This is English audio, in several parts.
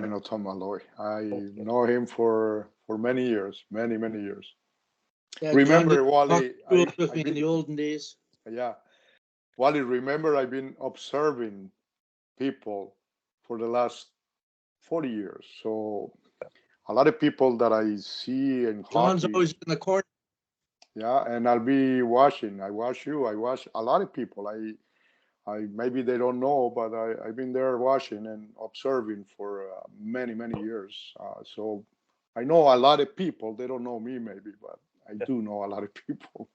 I know Tom Malloy. I Okay. know him for many years, many years. Yeah, John did Remember, hockey Wally, schools with I've me in been, the olden days. yeah, Wally, remember I've been observing people for the last 40 years. So a lot of people that I see in John's hockey, always in the corner. yeah, and I'll be watching. I watch you. I watch a lot of people. I maybe they don't know, but I've been there watching and observing for many years. So I know a lot of people. They don't know me maybe, but I do know a lot of people.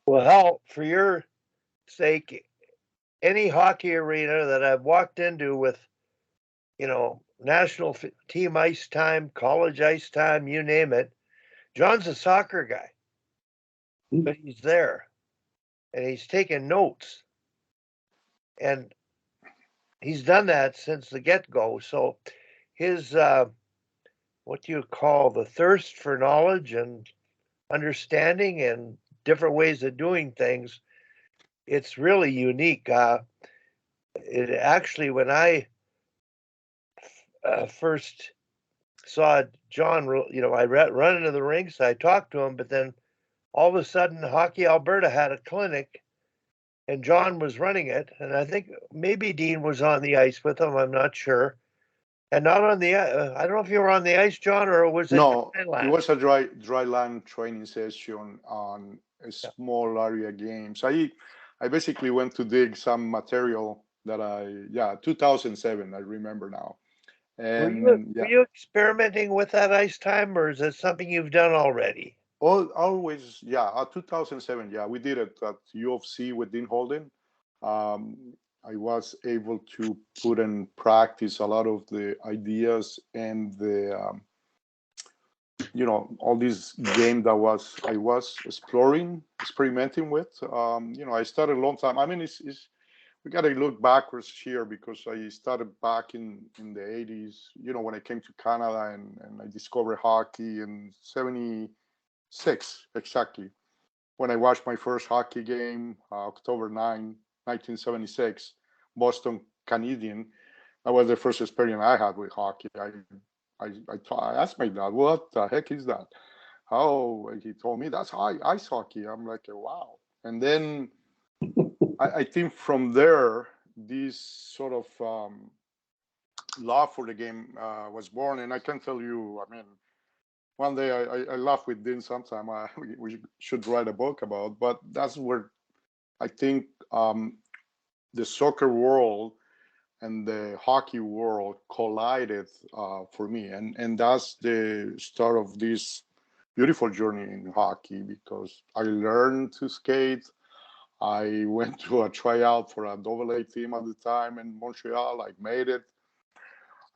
Well, hell, for your sake, any hockey arena that I've walked into with, national team ice time, college ice time, you name it, John's a soccer guy, but he's there and he's taking notes. And he's done that since the get go. So his, what do you call the thirst for knowledge and understanding and different ways of doing things, it's really unique. It actually, when I first saw John, I run into the rinks, I talked to him, but then all of a sudden, Hockey Alberta had a clinic and John was running it. And I think maybe Dean was on the ice with him, I'm not sure. And not on the, I don't know if you were on the ice, John, or was it No, it Thailand? was a dry land training session on a Yeah. small area games. I basically went to dig some material that 2007. I remember now, Were you and were yeah, you experimenting with that ice time, or is it something you've done already? always, yeah. 2007, yeah, we did it at U of C with Dean Holden. I was able to put in practice a lot of the ideas and the all these game that I was experimenting with. I started a long time. I mean, it's we got to look backwards here because I started back in the 80s. When I came to Canada and I discovered hockey in '76 exactly. When I watched my first hockey game, October 9, 1976, Boston Canadian. That was the first experience I had with hockey. I asked my dad, "What the heck is that?" How he told me that's ice hockey. I'm like, wow. And then I think from there, this sort of love for the game was born. And I can tell you, I mean, one day I laugh with Dean sometime. We should write a book about, but that's where I think the soccer world and the hockey world collided for me, and that's the start of this beautiful journey in hockey because I learned to skate. I went to a tryout for a double A team at the time in Montreal. I made it.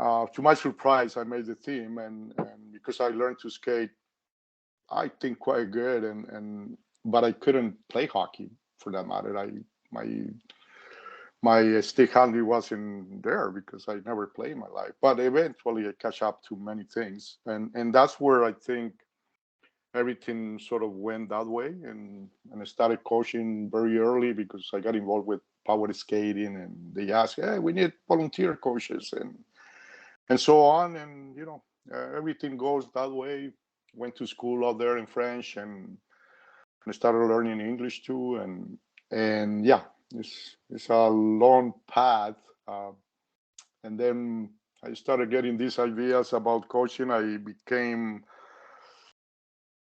To my surprise, I made the team, and because I learned to skate, I think quite good, and but I couldn't play hockey for that matter. My my stick handling wasn't there because I never played in my life. But eventually, I catch up to many things, and that's where I think everything sort of went that way, and I started coaching very early because I got involved with power skating, and they asked, "Hey, we need volunteer coaches," and so on, and everything goes that way. Went to school out there in French, and I started learning English too, and yeah, it's a long path. And then I started getting these ideas about coaching.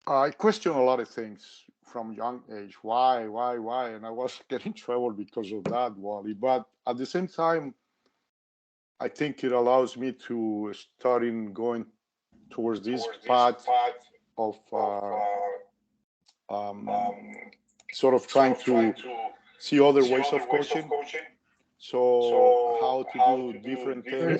I questioned a lot of things from young age. Why? And I was getting trouble because of that, Wally. But at the same time, I think it allows me to start in going towards this path of um, sort of trying to see other ways of coaching. So how to do different things